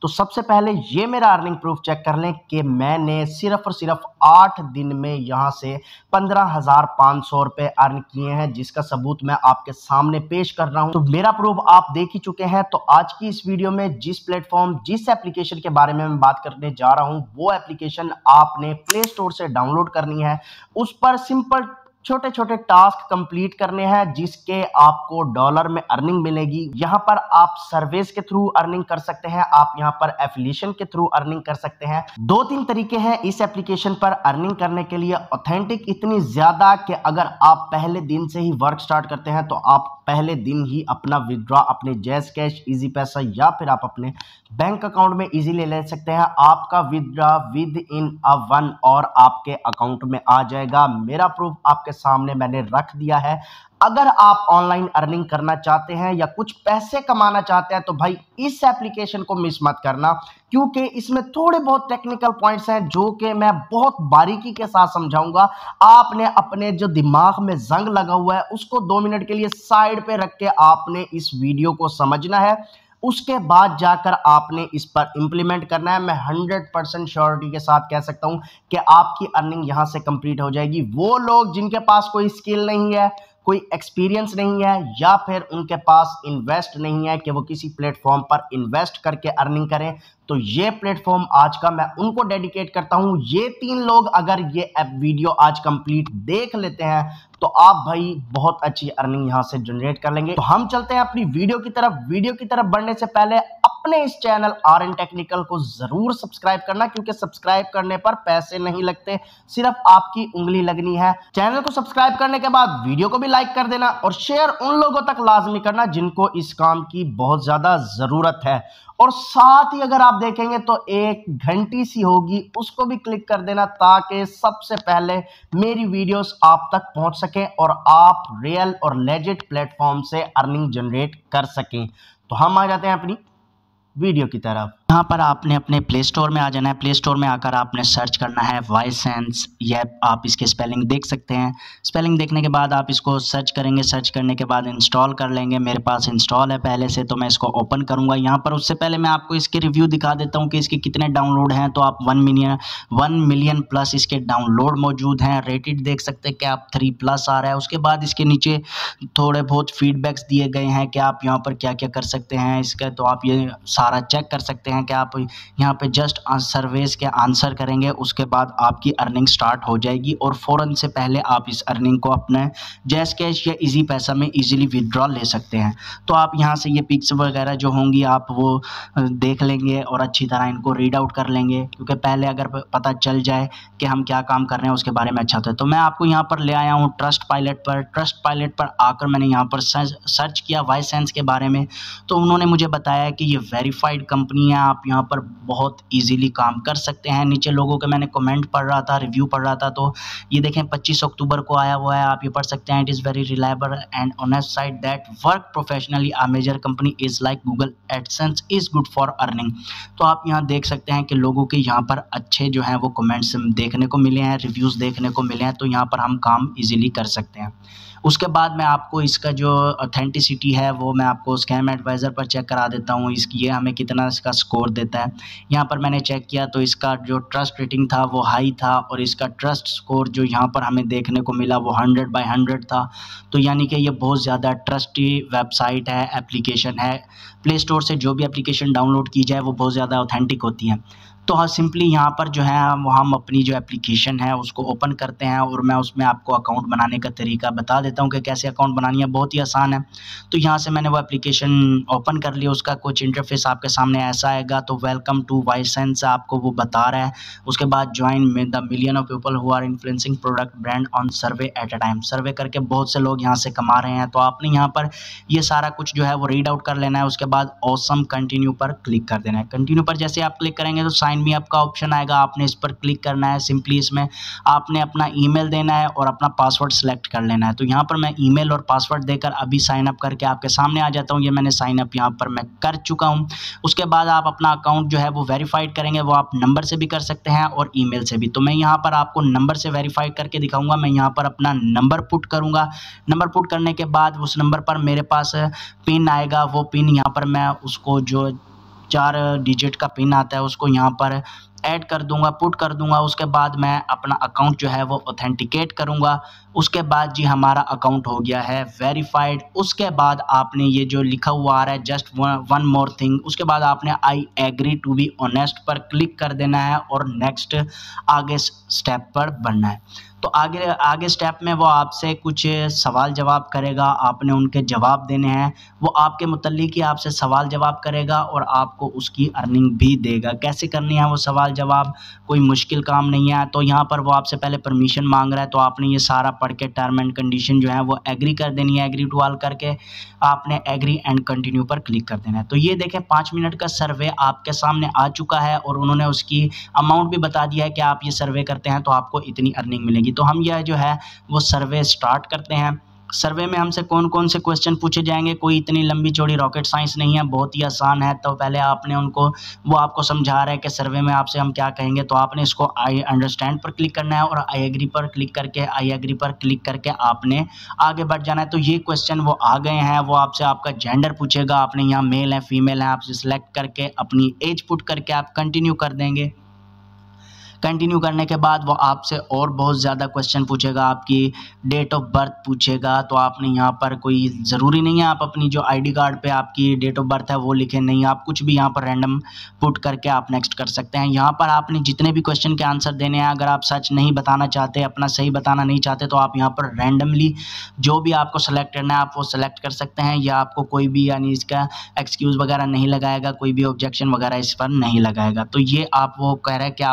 तो सबसे पहले ये मेरा अर्निंग प्रूफ चेक कर लें कि मैंने सिर्फ और सिर्फ 8 दिन में यहाँ से 15,500 रुपये अर्न किए हैं, जिसका सबूत मैं आपके सामने पेश कर रहा हूँ। तो मेरा प्रूफ आप देख ही चुके हैं। तो आज की इस वीडियो में जिस एप्लीकेशन के बारे में मैं बात करने जा रहा हूँ, वो एप्लीकेशन आपने प्ले स्टोर से डाउनलोड करनी है। उस पर सिंपल छोटे छोटे टास्क कंप्लीट करने हैं, जिसके आपको डॉलर में अर्निंग मिलेगी। यहाँ पर आप सर्विस के थ्रू अर्निंग कर सकते हैं, आप यहाँ पर एफिलिएशन के थ्रू अर्निंग कर सकते हैं। 2-3 तरीके हैं इस एप्लीकेशन पर अर्निंग करने के लिए। ऑथेंटिक इतनी ज्यादा कि अगर आप पहले दिन से ही वर्क स्टार्ट करते हैं तो आप पहले दिन ही अपना विड्रॉ अपने जैज़ कैश, इजी पैसा या फिर आप अपने बैंक अकाउंट में इजीली ले सकते हैं। आपका विड्रॉ विद इन अ 1 और आपके अकाउंट में आ जाएगा। मेरा प्रूफ आपके सामने मैंने रख दिया है। अगर आप ऑनलाइन अर्निंग करना चाहते हैं या कुछ पैसे कमाना चाहते हैं तो भाई इस एप्लीकेशन को मिस मत करना, क्योंकि इसमें थोड़े बहुत टेक्निकल पॉइंट्स हैं जो कि मैं बहुत बारीकी के साथ समझाऊंगा। आपने अपने जो दिमाग में जंग लगा हुआ है उसको 2 मिनट के लिए साइड पे रख के आपने इस वीडियो को समझना है। उसके बाद जाकर आपने इस पर इंप्लीमेंट करना है। मैं 100% श्योरिटी के साथ कह सकता हूं कि आपकी अर्निंग यहां से कंप्लीट हो जाएगी। वो लोग जिनके पास कोई स्किल नहीं है, कोई एक्सपीरियंस नहीं है, या फिर उनके पास इन्वेस्ट नहीं है कि वो किसी प्लेटफॉर्म पर इन्वेस्ट करके अर्निंग करें, तो ये प्लेटफॉर्म आज का मैं उनको डेडिकेट करता हूं। ये 3 लोग अगर ये वीडियो आज कंप्लीट देख लेते हैं तो आप भाई बहुत अच्छी अर्निंग यहां से जनरेट कर लेंगे। तो हम चलते हैं अपनी वीडियो की तरफ। वीडियो की तरफ बढ़ने से पहले अपने इस चैनल RN टेक्निकल को जरूर सब्सक्राइब करना, क्योंकि सब्सक्राइब करने पर पैसे नहीं लगते, सिर्फ आपकी उंगली लगनी है। चैनल को सब्सक्राइब करने के बाद वीडियो को भी लाइक कर देना और शेयर उन लोगों तक लाजमी करना जिनको इस काम की बहुत ज्यादा जरूरत है। और साथ ही अगर आप देखेंगे तो एक घंटी सी होगी, उसको भी क्लिक कर देना ताकि सबसे पहले मेरी वीडियोस आप तक पहुंच सके और आप रियल और लेजिट प्लेटफॉर्म से अर्निंग जनरेट कर सकें। तो हम आ जाते हैं अपनी वीडियो की तरफ। यहाँ पर आपने अपने प्ले स्टोर में आ जाना है। प्ले स्टोर में आकर आपने सर्च करना है वाइसेंस। यह आप इसके स्पेलिंग देख सकते हैं। स्पेलिंग देखने के बाद आप इसको सर्च करेंगे। सर्च करने के बाद इंस्टॉल कर लेंगे। मेरे पास इंस्टॉल है पहले से, तो मैं इसको ओपन करूँगा। यहाँ पर उससे पहले मैं आपको इसके रिव्यू दिखा देता हूँ कि इसके कितने डाउनलोड हैं। तो आप 1 मिलियन प्लस इसके डाउनलोड मौजूद हैं। रेटेड देख सकते हैं कि आप 3+ आ रहा है। उसके बाद इसके नीचे थोड़े बहुत फीडबैक्स दिए गए हैं कि आप यहाँ पर क्या क्या कर सकते हैं इसका, तो आप ये सारा चेक कर सकते हैं कि आप यहाँ पे जस्ट सर्वेस के आंसर करेंगे, उसके बाद आपकी अर्निंग स्टार्ट हो जाएगी और फ़ौरन से पहले आप इस अर्निंग को अपने जैज़ कैश या इजी पैसा में इजीली विड्रॉ ले सकते हैं। तो आप यहाँ से ये पिक्स वगैरह जो होंगी आप वो देख लेंगे और अच्छी तरह इनको रीड आउट कर लेंगे, क्योंकि पहले अगर पता चल जाए कि हम क्या काम कर रहे हैं उसके बारे में अच्छा होता है। तो मैं आपको यहाँ पर ले आया हूँ ट्रस्ट पायलट पर। ट्रस्ट पायलट पर आकर मैंने यहाँ पर सर्च किया वाइसेंस के बारे में, तो उन्होंने मुझे बताया कि ये वेरीफाइड कंपनी है, आप यहाँ पर बहुत इजीली काम कर सकते हैं। नीचे लोगों के मैंने कमेंट पढ़ रहा था, रिव्यू पढ़ रहा था, तो ये देखें 25 अक्टूबर को आया हुआ है। आप ये पढ़ सकते हैं, it is very reliable and honest site that work professionally a major company is like Google AdSense is good for earning. तो आप यहाँ देख सकते हैं कि लोगों के यहाँ पर अच्छे जो हैं वो कमेंट्स देखने को मिले हैं, रिव्यूज़ देखने को मिले हैं, तो यहाँ पर हम काम ईजिली कर सकते हैं। उसके बाद मैं आपको इसका जो ऑथेंटिसिटी है वो मैं आपको स्कैम एडवाइज़र पर चेक करा देता हूँ। ये हमें कितना इसका स्कोर देता है। यहाँ पर मैंने चेक किया तो इसका जो ट्रस्ट रेटिंग था वो हाई था और इसका ट्रस्ट स्कोर जो यहाँ पर हमें देखने को मिला वो 100/100 था। तो यानी कि ये बहुत ज़्यादा ट्रस्टी वेबसाइट है, एप्लीकेशन है। प्ले स्टोर से जो भी एप्लीकेशन डाउनलोड की जाए वो बहुत ज़्यादा ऑथेंटिक होती है। तो हाँ, सिंपली यहाँ पर जो है हम अपनी जो एप्लीकेशन है उसको ओपन करते हैं और मैं उसमें आपको अकाउंट बनाने का तरीका बता देता हूँ कि कैसे अकाउंट बनानी है। बहुत ही आसान है। तो यहाँ से मैंने वो एप्लीकेशन ओपन कर लिया। उसका कुछ इंटरफेस आपके सामने ऐसा आएगा। तो वेलकम टू वाइसेंस आपको वो बता रहा है। उसके बाद join with the million of people who are influencing product brand on survey at a time. Survey करके बहुत से लोग यहाँ से कमा रहे हैं। तो आपने यहाँ पर ये सारा कुछ जो है वो रीड आउट कर लेना है। उसके बाद ऑसम कंटिन्यू पर क्लिक कर देना है। कंटिन्यू पर जैसे आप क्लिक करेंगे तो साइन मी अप का ऑप्शन आएगा, आपने इस पर क्लिक करना है। सिंपली इसमें आपने अपना ईमेल देना है और अपना पासवर्ड सेलेक्ट कर लेना है। तो यहाँ पर मैं ईमेल और पासवर्ड देकर अभी साइन अप करके आपके सामने आ जाता हूँ। ये मैंने साइन अप यहाँ पर मैं कर चुका हूँ। उसके बाद आप अपना अकाउंट जो है वो वेरीफाइड करेंगे। वो आप नंबर से भी कर सकते हैं और ईमेल से भी। तो मैं यहाँ पर आपको नंबर से वेरीफाइड करके दिखाऊंगा। मैं यहाँ पर अपना नंबर पुट करूँगा। नंबर पुट करने के बाद उस नंबर पर मेरे पास पिन आएगा। वो पिन यहाँ पर मैं उसको जो 4 डिजिट का पिन आता है उसको यहाँ पर ऐड कर दूंगा, पुट कर दूंगा। उसके बाद मैं अपना अकाउंट जो है वो ऑथेंटिकेट करूंगा। उसके बाद जी हमारा अकाउंट हो गया है वेरीफाइड। उसके बाद आपने ये जो लिखा हुआ आ रहा है जस्ट वन मोर थिंग, उसके बाद आपने I agree to be honest पर क्लिक कर देना है और नेक्स्ट आगे स्टेप पर बढ़ना है। तो आगे स्टेप में वो आपसे कुछ सवाल जवाब करेगा, आपने उनके जवाब देने हैं। वो आपके मुतल्लिक ही आपसे सवाल जवाब करेगा और आपको उसकी अर्निंग भी देगा। कैसे करनी है वो सवाल जवाब, कोई मुश्किल काम नहीं है। तो यहाँ पर वो आपसे पहले परमिशन मांग रहा है, तो आपने ये सारा पढ़ के टर्म एंड कंडीशन जो है वो एग्री कर देनी है। एग्री टू ऑल करके आपने एग्री एंड कंटिन्यू पर क्लिक कर देना है। तो ये देखें 5 मिनट का सर्वे आपके सामने आ चुका है और उन्होंने उसकी अमाउंट भी बता दिया है कि आप ये सर्वे करते हैं तो आपको इतनी अर्निंग मिलेगी। तो हम यह जो है वो सर्वे स्टार्ट करते हैं। सर्वे में हमसे कौन कौन से क्वेश्चन पूछे जाएंगे, कोई इतनी लंबी चौड़ी रॉकेट साइंस नहीं है, बहुत ही आसान है। तो पहले आपने उनको, वो आपको समझा रहा है कि सर्वे में आपसे हम क्या कहेंगे, तो आपने इसको आई अंडरस्टैंड पर क्लिक करना है और आई एग्री पर क्लिक करके आपने आगे बढ़ जाना है। तो ये क्वेश्चन वो आ गए हैं। वो आपसे आपका जेंडर पूछेगा, आपने यहाँ मेल है फीमेल है, आपसे सिलेक्ट करके अपनी एज पुट करके आप कंटिन्यू कर देंगे। कंटिन्यू करने के बाद वो आपसे और बहुत ज़्यादा क्वेश्चन पूछेगा, आपकी डेट ऑफ बर्थ पूछेगा। तो आपने यहाँ पर, कोई ज़रूरी नहीं है आप अपनी जो आईडी कार्ड पे आपकी डेट ऑफ बर्थ है वो लिखें, नहीं, आप कुछ भी यहाँ पर रैंडम पुट करके आप नेक्स्ट कर सकते हैं। यहाँ पर आपने जितने भी क्वेश्चन के आंसर देने हैं, अगर आप सच नहीं बताना चाहते, अपना सही बताना नहीं चाहते, तो आप यहाँ पर रैंडमली जो भी आपको सेलेक्ट करना है आप वो सेलेक्ट कर सकते हैं। या आपको कोई भी यानी इसका एक्सक्यूज़ वगैरह नहीं लगाएगा, कोई भी ऑब्जेक्शन वगैरह इस पर नहीं लगाएगा। तो ये आप वो कह रहे हैं कि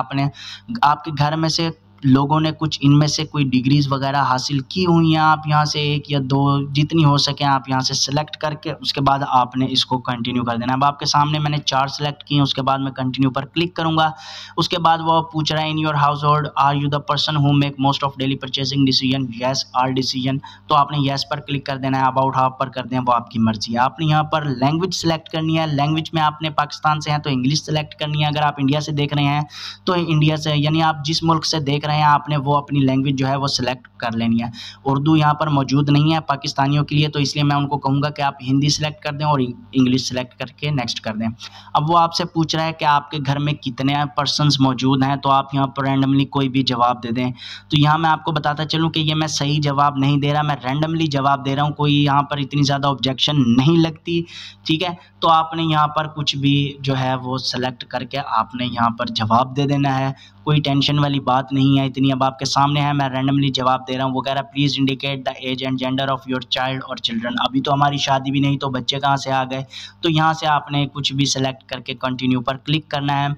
आपके घर में से लोगों ने कुछ इनमें से कोई डिग्रीज वगैरह हासिल की हुई हैं, आप यहाँ से 1 या 2 जितनी हो सके आप यहाँ से सेलेक्ट करके उसके बाद आपने इसको कंटिन्यू कर देना। अब आपके सामने मैंने 4 सेलेक्ट किए, उसके बाद मैं कंटिन्यू पर क्लिक करूँगा। उसके बाद वो पूछ रहा है in your household are you the person who make most of daily purchasing decision, yes or decision. तो आपने येस पर क्लिक कर देना है। अबाउट हाउ पर कर दें, वो आपकी मर्जी है। आपने यहाँ पर लैंग्वेज सेलेक्ट करनी है। लैंग्वेज में आपने पाकिस्तान से हैं तो इंग्लिश सेलेक्ट करनी है। अगर आप इंडिया से देख रहे हैं तो इंडिया से, यानी आप जिस मुल्क से देख रहे हैं आपने वो अपनी लैंग्वेज जो है वो सिलेक्ट कर लेनी है। उर्दू यहाँ पर मौजूद नहीं है पाकिस्तानियों के लिए, तो इसलिए मैं उनको कहूँगा कि आप हिंदी सेलेक्ट कर दें और इंग्लिश सेलेक्ट करके नेक्स्ट कर दें। अब वो आपसे पूछ रहा है कि आपके घर में कितने पर्सन्स मौजूद हैं, तो आप यहाँ पर रैंडमली कोई भी जवाब दे दें। तो यहाँ मैं आपको बताता चलूँ कि ये मैं सही जवाब नहीं दे रहा, मैं रैंडमली जवाब दे रहा हूँ, कोई यहाँ पर इतनी ज़्यादा ऑब्जेक्शन नहीं लगती, ठीक है। तो आपने यहाँ पर कुछ भी जो है वो सेलेक्ट करके आपने यहाँ पर जवाब दे देना है, कोई टेंशन वाली बात नहीं है इतनी। अब आपके सामने है, मैं रैंडमली जवाब दे रहा हूँ। वो कह रहा है please indicate the age and gender of your child और चिल्ड्रन। अभी तो हमारी शादी भी नहीं, तो बच्चे कहाँ से आ गए। तो यहाँ से आपने कुछ भी सेलेक्ट करके कंटिन्यू पर क्लिक करना है।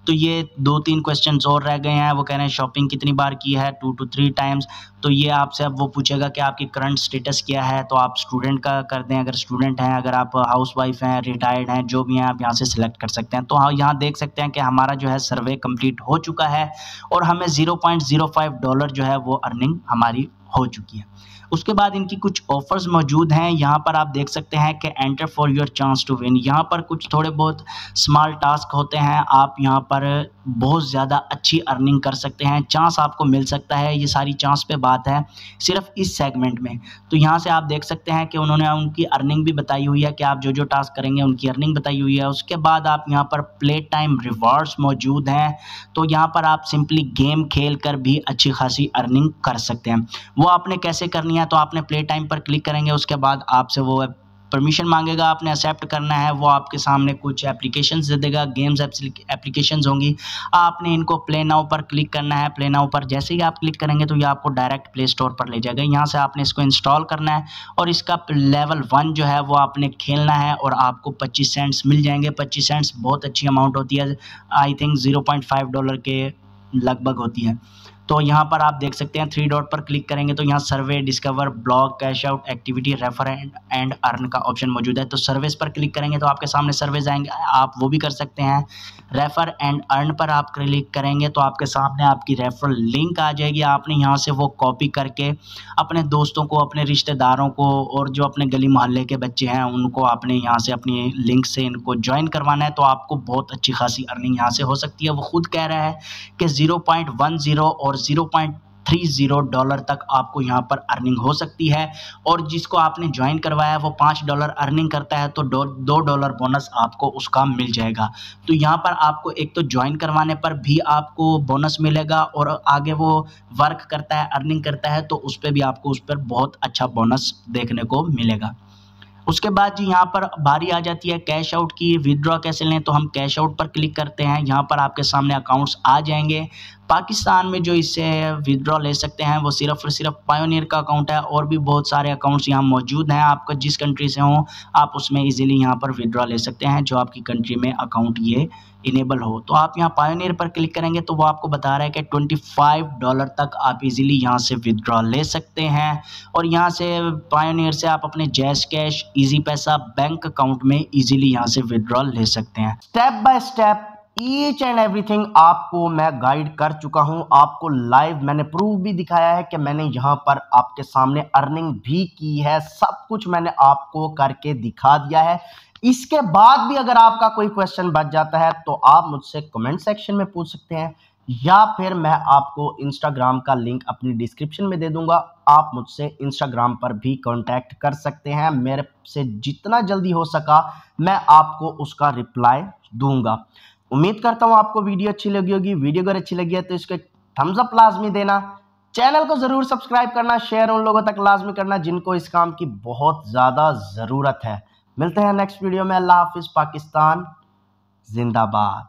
तो ये 2-3 क्वेश्चन और रह गए हैं। वो कह रहे हैं शॉपिंग कितनी बार की है, 2 to 3 टाइम्स। तो ये आपसे अब वो पूछेगा कि आपकी करंट स्टेटस क्या है, तो आप स्टूडेंट का कर दें अगर स्टूडेंट हैं, अगर आप हाउस वाइफ हैं, रिटायर्ड हैं, जो भी हैं आप यहाँ से सिलेक्ट कर सकते हैं। तो हाँ, यहाँ देख सकते हैं कि हमारा जो है सर्वे कंप्लीट हो चुका है और हमें $0.05 जो है वो अर्निंग हमारी हो चुकी है। उसके बाद इनकी कुछ ऑफर्स मौजूद हैं। यहाँ पर आप देख सकते हैं कि enter for your chance to win. यहाँ पर कुछ थोड़े बहुत स्मॉल टास्क होते हैं, आप यहाँ पर बहुत ज़्यादा अच्छी अर्निंग कर सकते हैं, चांस आपको मिल सकता है। ये सारी चांस पे बात है सिर्फ इस सेगमेंट में। तो यहाँ से आप देख सकते हैं कि उन्होंने उनकी अर्निंग भी बताई हुई है कि आप जो जो टास्क करेंगे उनकी अर्निंग बताई हुई है। उसके बाद आप यहाँ पर प्ले टाइम रिवार्ड्स मौजूद हैं, तो यहाँ पर आप सिंपली गेम खेल कर भी अच्छी खासी अर्निंग कर सकते हैं। वो आपने कैसे करनी है, तो आपने प्ले टाइम पर क्लिक करेंगे, उसके बाद आपसे वो परमिशन मांगेगा, आपने एक्सेप्ट करना है। वो आपके सामने कुछ एप्लीकेशंस दे देगा, गेम्स एप्लीकेशंस होंगी, आपने इनको प्ले नाउ पर क्लिक करना है। प्ले नाउ पर जैसे ही आप क्लिक करेंगे तो ये आपको डायरेक्ट प्ले स्टोर पर ले जाएगा। यहाँ से आपने इसको इंस्टॉल करना है और इसका लेवल 1 जो है वो आपने खेलना है और आपको 25 सेंट्स मिल जाएंगे। 25 सेंट्स बहुत अच्छी अमाउंट होती है, आई थिंक $0.5 के लगभग होती है। तो यहाँ पर आप देख सकते हैं 3 डॉट पर क्लिक करेंगे तो यहाँ survey, discover, blog, cash out, activity, refer and earn का ऑप्शन मौजूद है। तो सर्विस पर क्लिक करेंगे तो आपके सामने सर्विस आएंगे, आप वो भी कर सकते हैं। रेफर एंड अर्न पर आप क्लिक करेंगे तो आपके सामने आपकी रेफरल लिंक आ जाएगी। आपने यहाँ से वो कॉपी करके अपने दोस्तों को, अपने रिश्तेदारों को और जो अपने गली मोहल्ले के बच्चे हैं उनको आपने यहाँ से अपनी लिंक से इनको ज्वाइन करवाना है। तो आपको बहुत अच्छी खासी अर्निंग यहाँ से हो सकती है। वो खुद कह रहा है कि 0.10 और $30 तक आपको यहाँ पर अर्निंग हो सकती है। और जिसको आपने ज्वाइन करवाया है वो $5 अर्निंग करता है तो $2 बोनस आपको उसका मिल जाएगा। तो यहाँ पर आपको एक तो ज्वाइन करवाने पर भी आपको बोनस मिलेगा और आगे वो वर्क करता है, अर्निंग करता है, तो उस पर भी आपको उस पर बहुत अच्छा बोनस देखने को मिलेगा। उसके बाद जी यहाँ पर बारी आ जाती है कैश आउट की, विदड्रॉ कैसे लें। तो हम कैश आउट पर क्लिक करते हैं, यहाँ पर आपके सामने अकाउंट्स आ जाएंगे। पाकिस्तान में जो इससे विदड्रॉ ले सकते हैं वो सिर्फ और सिर्फ पायोनियर का अकाउंट है, और भी बहुत सारे अकाउंट्स यहाँ मौजूद हैं। आपका जिस कंट्री से हो आप उसमें इजीली यहाँ पर विदड्रॉ ले सकते हैं, जो आपकी कंट्री में अकाउंट ये इनेबल हो। तो आप यहाँ पायोनियर पर क्लिक करेंगे तो वो आपको बता रहा है कि $25 तक आप इजीली यहाँ से विदड्रॉ ले सकते हैं। और यहाँ से पायोनियर से आप अपने जैज़ कैश, इजी पैसा बैंक अकाउंट में इजीली यहाँ से विदड्रॉ ले सकते हैं। Step by step each and everything आपको मैं गाइड कर चुका हूं, आपको लाइव मैंने प्रूफ भी दिखाया है कि मैंने यहां पर आपके सामने अर्निंग भी की है, सब कुछ मैंने आपको करके दिखा दिया है। इसके बाद भी अगर आपका कोई क्वेश्चन बच जाता है तो आप मुझसे कमेंट सेक्शन में पूछ सकते हैं, या फिर मैं आपको इंस्टाग्राम का लिंक अपनी डिस्क्रिप्शन में दे दूंगा, आप मुझसे इंस्टाग्राम पर भी कांटेक्ट कर सकते हैं। मेरे से जितना जल्दी हो सका मैं आपको उसका रिप्लाई दूंगा। उम्मीद करता हूं आपको वीडियो अच्छी लगी होगी। वीडियो अगर अच्छी लगी है तो इसको थम्स अप लाजमी देना, चैनल को जरूर सब्सक्राइब करना, शेयर उन लोगों तक लाजमी करना जिनको इस काम की बहुत ज़्यादा ज़रूरत है। मिलते हैं नेक्स्ट वीडियो में। अल्लाह हाफिज़। पाकिस्तान जिंदाबाद।